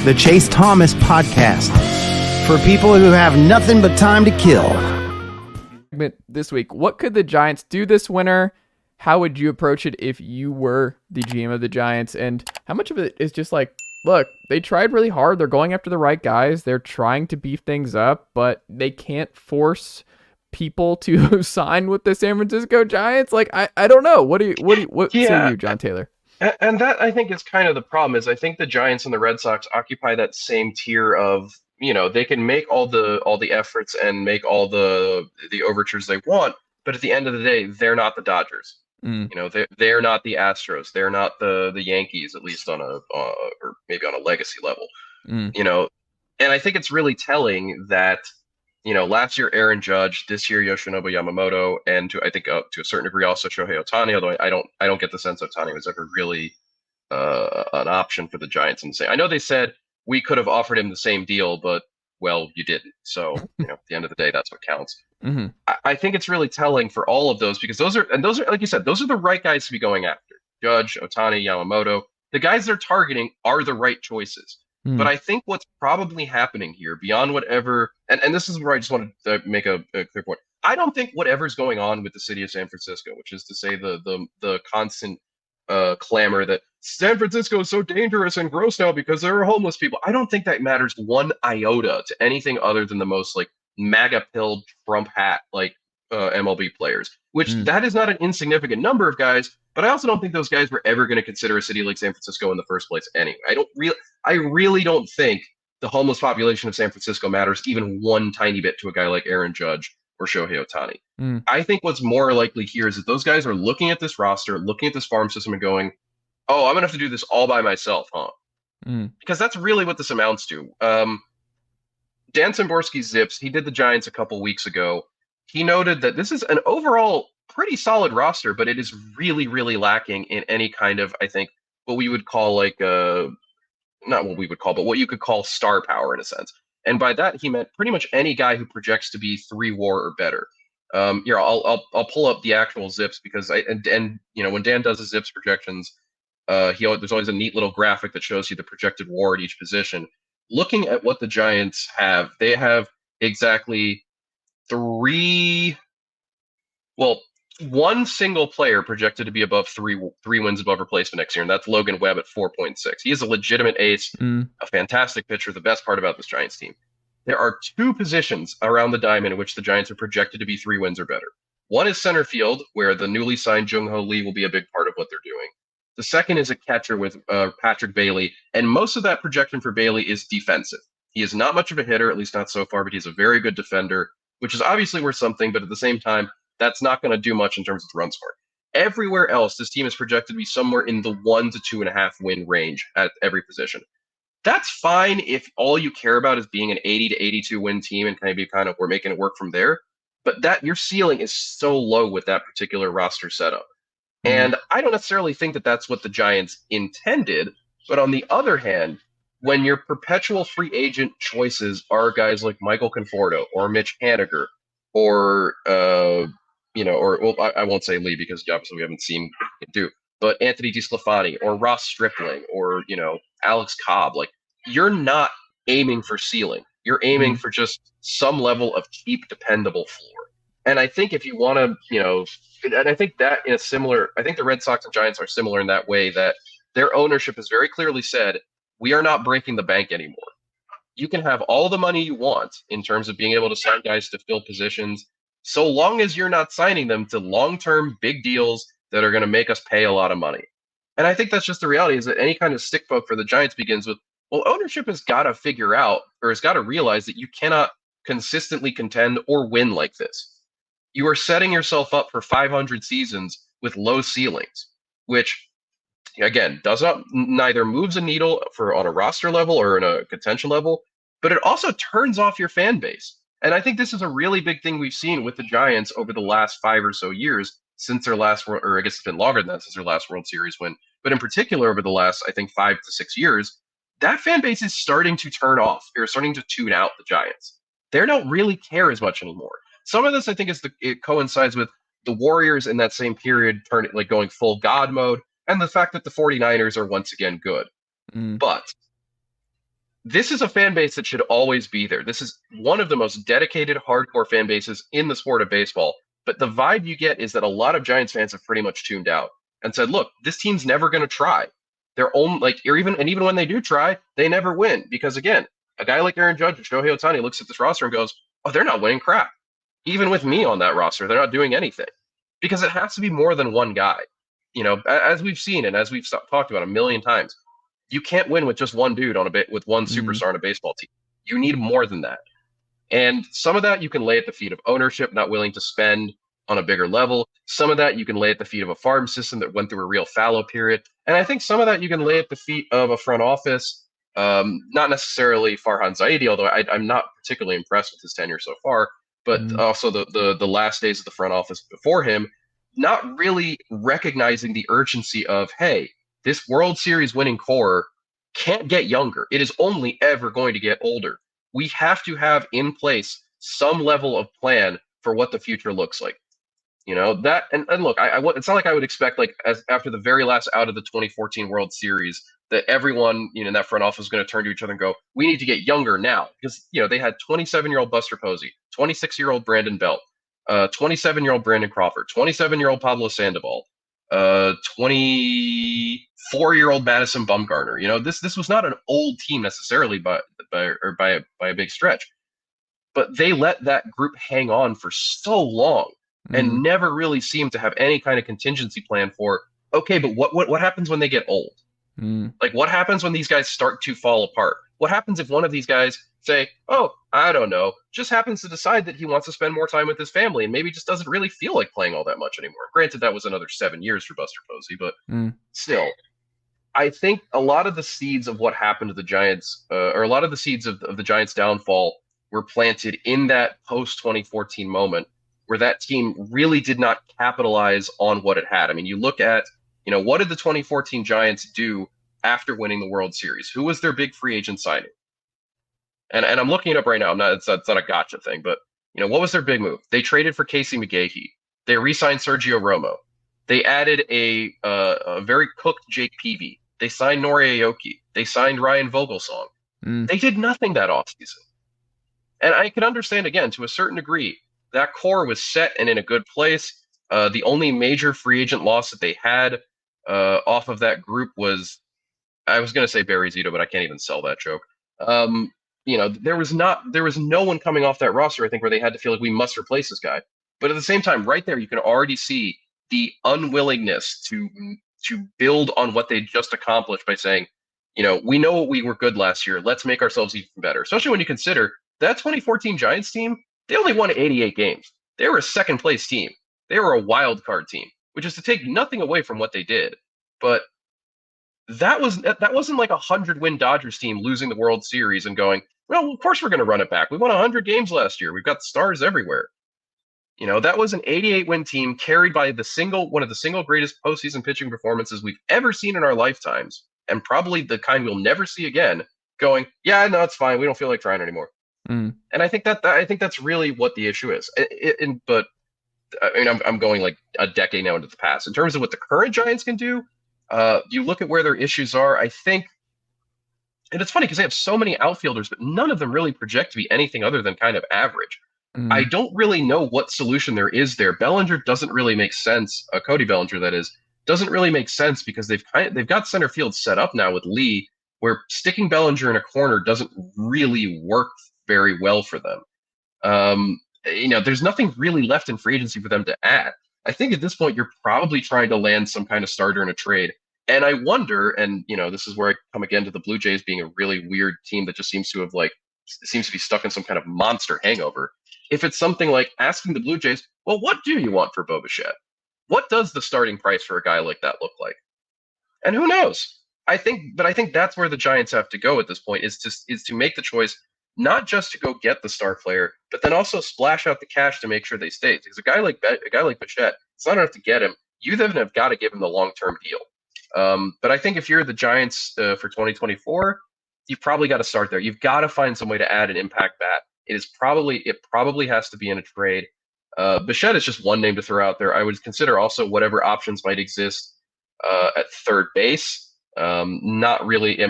the Chase Thomas Podcast, for people who have nothing but time to kill. This week, what could the Giants do this winter? How would you approach it if you were the GM of the Giants? And how much of it is just like, look, they tried really hard. They're going after the right guys. They're trying to beef things up, but they can't force people to sign with the San Francisco Giants. Like, I don't know. What say you, Jon Tayler? And that, I think, is kind of the problem. Is I think the Giants and the Red Sox occupy that same tier of, they can make all the efforts and make all the overtures they want, but at the end of the day, they're not the Dodgers. They're not the Astros. They're not the Yankees, at least on or maybe on a legacy level. And I think it's really telling that last year Aaron Judge, this year Yoshinobu Yamamoto, and to a certain degree also Shohei Ohtani. Although I don't get the sense Ohtani was ever really an option for the Giants. And I know they said we could have offered him the same deal, but well, you didn't. So at the end of the day, that's what counts. Mm-hmm. I think it's really telling for all of those because those are like you said, those are the right guys to be going after. Judge, Ohtani, Yamamoto, the guys they're targeting are the right choices. But I think what's probably happening here, beyond whatever, and this is where I just want to make a clear point. I don't think whatever's going on with the city of San Francisco, which is to say the constant clamor that San Francisco is so dangerous and gross now because there are homeless people. I don't think that matters one iota to anything other than the most like MAGA-pilled Trump hat like MLB players, which that is not an insignificant number of guys. But I also don't think those guys were ever going to consider a city like San Francisco in the first place anyway. I really don't think the homeless population of San Francisco matters even one tiny bit to a guy like Aaron Judge or Shohei Ohtani. I think what's more likely here is that those guys are looking at this roster, looking at this farm system and going, oh, I'm going to have to do this all by myself, huh? Because that's really what this amounts to. Dan Szymborski's Zips, he did the Giants a couple weeks ago. He noted that this is an overall pretty solid roster, but it is really, really lacking in any kind of, I think, what we would call like, not what we would call, but what you could call star power in a sense. And by that, he meant pretty much any guy who projects to be 3 WAR or better. Here, I'll pull up the actual Zips because when Dan does his Zips projections, there's always a neat little graphic that shows you the projected WAR at each position. Looking at what the Giants have, they have exactly one single player projected to be above three wins above replacement next year, and that's Logan Webb at 4.6. He is a legitimate ace, a fantastic pitcher, the best part about this Giants team. There are 2 positions around the diamond in which the Giants are projected to be 3 wins or better. One is center field, where the newly signed Jung-Ho Lee will be a big part of what they're doing. The second is a catcher with Patrick Bailey, and most of that projection for Bailey is defensive. He is not much of a hitter, at least not so far, but he's a very good defender, which is obviously worth something, but at the same time, that's not going to do much in terms of run scoring. Everywhere else, this team is projected to be somewhere in the 1 to 2.5 win range at every position. That's fine if all you care about is being an 80 to 82 win team and we're making it work from there. But that your ceiling is so low with that particular roster setup. And I don't necessarily think that that's what the Giants intended. But on the other hand, when your perpetual free agent choices are guys like Michael Conforto or Mitch Haniger or I won't say Lee because obviously we haven't seen him do, but Anthony DeSclafani or Ross Stripling or, Alex Cobb, like you're not aiming for ceiling. You're aiming for just some level of cheap, dependable floor. And I think if you want to, and I think that I think the Red Sox and Giants are similar in that way that their ownership has very clearly said, we are not breaking the bank anymore. You can have all the money you want in terms of being able to sign guys to fill positions, so long as you're not signing them to long-term big deals that are going to make us pay a lot of money. And I think that's just the reality, is that any kind of stick poke for the Giants begins with, well, ownership has got to figure out or has got to realize that you cannot consistently contend or win like this. You are setting yourself up for 500 seasons with low ceilings, which, again, neither moves a needle on a roster level or in a contention level, but it also turns off your fan base. And I think this is a really big thing we've seen with the Giants over the last 5 or so years since their last, or I guess it's been longer than that since their last World Series win, but in particular over the last, I think, 5 to 6 years, that fan base is starting to turn off. They're starting to tune out the Giants. They don't really care as much anymore. Some of this, I think, it coincides with the Warriors in that same period going full God mode, and the fact that the 49ers are once again good. But this is a fan base that should always be there. This is one of the most dedicated, hardcore fan bases in the sport of baseball. But the vibe you get is that a lot of Giants fans have pretty much tuned out and said, look, this team's never going to try. They're only like, or even when they do try, they never win. Because again, a guy like Aaron Judge or Shohei Ohtani looks at this roster and goes, oh, they're not winning crap. Even with me on that roster, they're not doing anything. Because it has to be more than one guy. You know, as we've seen and as we've talked about a million times, you can't win with just one dude with one superstar on a baseball team. You need more than that. And some of that you can lay at the feet of ownership, not willing to spend on a bigger level. Some of that you can lay at the feet of a farm system that went through a real fallow period. And I think some of that you can lay at the feet of a front office, not necessarily Farhan Zaidi, although I'm not particularly impressed with his tenure so far, but also the last days of the front office before him, not really recognizing the urgency of, hey, this World Series winning core can't get younger. It is only ever going to get older. We have to have in place some level of plan for what the future looks like. You know, that and look, it's not like I would expect, like, as after the very last out of the 2014 World Series, that everyone, you know, in that front office is going to turn to each other and go, we need to get younger now. Because, you know, they had 27-year-old Buster Posey, 26-year-old Brandon Belt, 27-year-old Brandon Crawford, 27-year-old Pablo Sandoval, 24-year-old Madison Bumgarner. You know, this was not an old team necessarily, by a big stretch, but they let that group hang on for so long and never really seemed to have any kind of contingency plan for, okay, but what happens when they get old? Like, what happens when these guys start to fall apart? What happens if one of these guys say, oh, I don't know, just happens to decide that he wants to spend more time with his family and maybe just doesn't really feel like playing all that much anymore? Granted, that was another 7 years for Buster Posey, but still, I think a lot of the seeds of what happened to the Giants, or a lot of the seeds of the Giants' downfall, were planted in that post-2014 moment where that team really did not capitalize on what it had. I mean, you look at, you know, what did the 2014 Giants do after winning the World Series? Who was their big free agent signing? And I'm looking it up right now. It's not a gotcha thing, but, you know, what was their big move? They traded for Casey McGahee. They re-signed Sergio Romo. They added a very cooked Jake Peavy. They signed Nori Aoki. They signed Ryan Vogelsong. They did nothing that offseason. And I can understand, again, to a certain degree, that core was set and in a good place. The only major free agent loss that they had off of that group was, I was going to say Barry Zito, but I can't even sell that joke. You know, there was no one coming off that roster, I think, where they had to feel like we must replace this guy. But at the same time, right there, you can already see the unwillingness to build on what they just accomplished by saying, you know, we know we were good last year. Let's make ourselves even better. Especially when you consider that 2014 Giants team, they only won 88 games. They were a second place team. They were a wild card team, which is to take nothing away from what they did. But that wasn't like a 100-win Dodgers team losing the World Series and going, well, of course we're going to run it back. We won 100 games last year. We've got stars everywhere. You know, that was an 88-win team carried by one of the single greatest postseason pitching performances we've ever seen in our lifetimes, and probably the kind we'll never see again, going, yeah, no, it's fine. We don't feel like trying anymore. And I think that's really what the issue is. But I mean, I'm going like a decade now into the past. In terms of what the current Giants can do, you look at where their issues are, I think, and it's funny because they have so many outfielders, but none of them really project to be anything other than kind of average. I don't really know what solution there is there. Bellinger doesn't really make sense. Cody Bellinger, that is, doesn't really make sense because they've got center field set up now with Lee, where sticking Bellinger in a corner doesn't really work very well for them. You know, there's nothing really left in free agency for them to add. I think at this point, you're probably trying to land some kind of starter in a trade. And I wonder, and, you know, this is where I come again to the Blue Jays being a really weird team that just seems to be stuck in some kind of monster hangover. If it's something like asking the Blue Jays, well, what do you want for Bo Bichette? What does the starting price for a guy like that look like? And who knows? I think that's where the Giants have to go at this point, is to make the choice, not just to go get the star player, but then also splash out the cash to make sure they stay. Because a guy like Bichette, it's not enough to get him. You then have got to give him the long-term deal. But I think if you're the Giants for 2024, you've probably got to start there. You've got to find some way to add an impact bat. It probably has to be in a trade. Bichette is just one name to throw out there. I would consider also whatever options might exist at third base. Not really.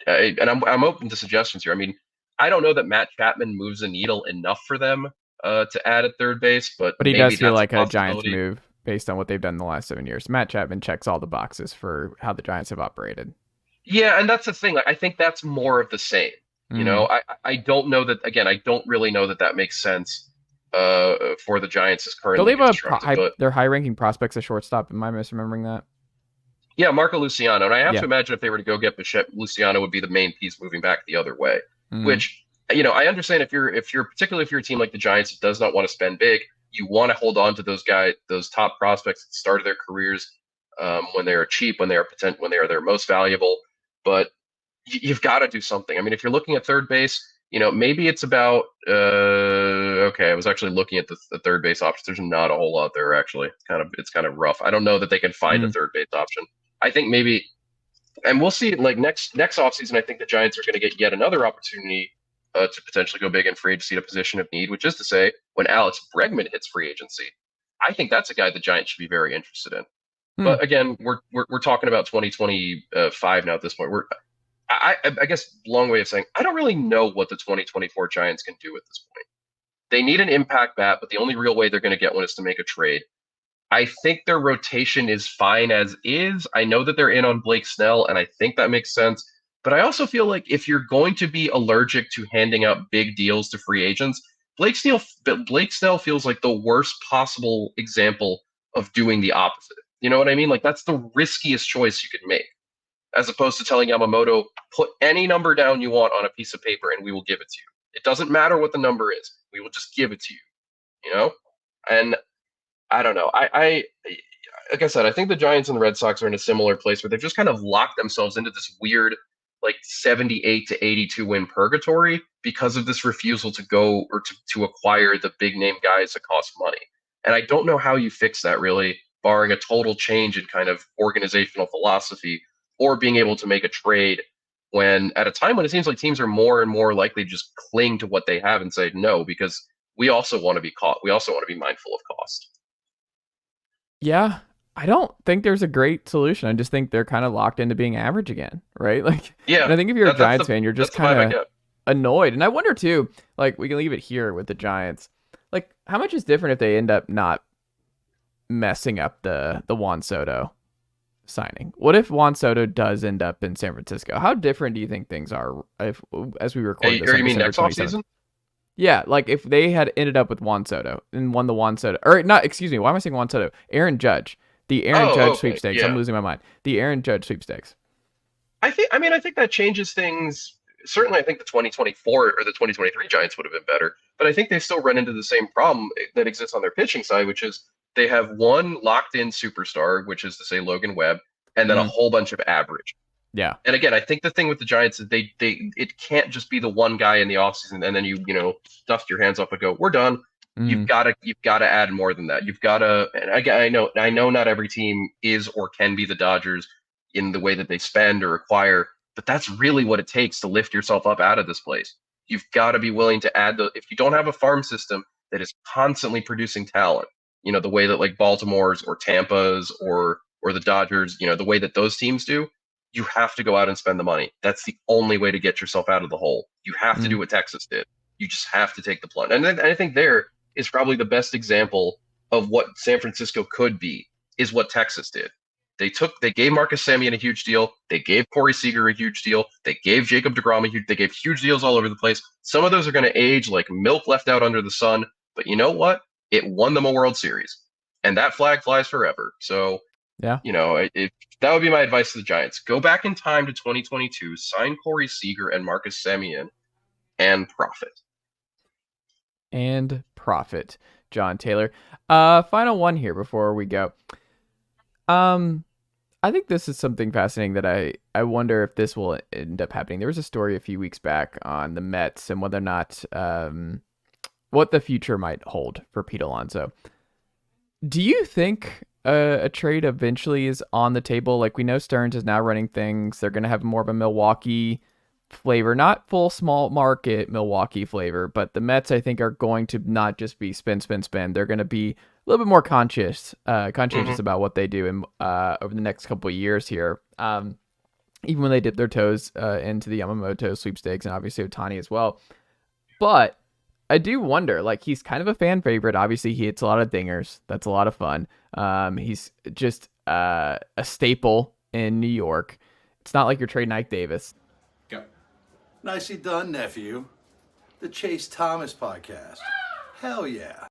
and I'm open to suggestions here. I mean, I don't know that Matt Chapman moves the needle enough for them to add at third base, but he maybe does feel that's like a a Giants possibility. move based on what they've done in the last 7 years. Matt Chapman checks all the boxes for how the Giants have operated. Yeah, and that's the thing. Like, I think that's more of the same. Mm. I don't know that again. I don't really know that that makes sense for the Giants as Don't they currently have constructed. But their high-ranking prospects at shortstop? Am I misremembering that? yeah, Marco Luciano, and I have Yeah. to imagine if they were to go get Bichette, Luciano would be the main piece moving back the other way. Mm. Which I understand if you're particularly if you're a team like the Giants that does not want to spend big, you want to hold on to those guys, those top prospects at the start of their careers when they are cheap, when they are their most valuable. But you've got to do something. I mean, if you're looking at third base, maybe it's about okay. I was actually looking at the third base options. There's not a whole lot there actually. It's kind of rough. I don't know that they can find a third base option. I think maybe, and we'll see. Like next offseason, I think the Giants are going to get yet another opportunity to potentially go big in free agency at a position of need, which is to say, when Alex Bregman hits free agency, I think that's a guy the Giants should be very interested in. But again, we're talking about 2025 now at this point. I guess long way of saying I don't really know what the 2024 Giants can do at this point. They need an impact bat, but the only real way they're going to get one is to make a trade. I think their rotation is fine as is. I know that they're in on Blake Snell, and I think that makes sense. But I also feel like if you're going to be allergic to handing out big deals to free agents, Blake Snell feels like the worst possible example of doing the opposite. You know what I mean? Like that's the riskiest choice you could make, as opposed to telling Yamamoto, put any number down you want on a piece of paper and we will give it to you. It doesn't matter what the number is. We will just give it to you. And I don't know. Like I said, I think the Giants and the Red Sox are in a similar place where they've just kind of locked themselves into this weird, like 78 to 82 win purgatory because of this refusal to go or to acquire the big name guys that cost money. And I don't know how you fix that really, barring a total change in kind of organizational philosophy or being able to make a trade when at a time when it seems like teams are more and more likely to just cling to what they have and say no, because we also want to be caught. We also want to be mindful of cost. Yeah, I don't think there's a great solution. I just think they're kind of locked into being average again, right? Like, Yeah, and I think if you're a Giants fan, you're just that's the vibe I kind of get. annoyed. And I wonder too, like, we can leave it here with the Giants. Like, how much is different if they end up not messing up the Juan Soto signing? What if Juan Soto does end up in San Francisco? How different do you think things are as we record Hey, this or on you mean December next 27th? offseason? Yeah, like if they had ended up with Juan Soto and won the Juan Soto, or not, excuse me, why am I saying Juan Soto? Aaron Judge, the Aaron Oh, Judge okay, sweepstakes. I'm yeah. losing my mind. The Aaron Judge sweepstakes. I think that changes things. Certainly, I think the 2024 or the 2023 Giants would have been better, but I think they still run into the same problem that exists on their pitching side, which is they have one locked-in superstar, which is to say Logan Webb, and then a Mm, whole bunch of average. yeah. And again, I think the thing with the Giants is they it can't just be the one guy in the offseason and then you dust your hands off and go, we're done. Mm, You've gotta add more than that. You've gotta, and again, I know not every team is or can be the Dodgers in the way that they spend or acquire, but that's really what it takes to lift yourself up out of this place. You've got to be willing to add if you don't have a farm system that is constantly producing talent, the way that like Baltimore's or Tampa's or the Dodgers, the way that those teams do, you have to go out and spend the money. That's the only way to get yourself out of the hole. You have to do mm. what Texas did. You just have to take the plunge. And I think there is probably the best example of what San Francisco could be is what Texas did. They gave Marcus Semien a huge deal. They gave Corey Seager a huge deal. They gave Jacob deGrom they gave huge deals all over the place. Some of those are going to age like milk left out under the sun. But you know what? It won them a World Series. And that flag flies forever. So, Yeah. that would be my advice to the Giants. Go back in time to 2022, sign Corey Seager and Marcus Semien, and profit. And profit, Jon Tayler. Final one here before we go. I think this is something fascinating that I wonder if this will end up happening. There was a story a few weeks back on the Mets and whether or not what the future might hold for Pete Alonso. Do you think a trade eventually is on the table? Like, we know Stearns is now running things. They're going to have more of a Milwaukee flavor, not full small market Milwaukee flavor, but the Mets, I think, are going to not just be spin, spin, spin. They're going to be a little bit more conscientious Mm-hmm. about what they do in over the next couple of years here. And even when they dip their toes into the Yamamoto sweepstakes and obviously Ohtani as well. But I do wonder, like, he's kind of a fan favorite. Obviously, he hits a lot of dingers. That's a lot of fun. He's just a staple in New York. It's not like you're trading Ike Davis. Go. Nicely done, nephew. The Chase Thomas podcast. Hell yeah.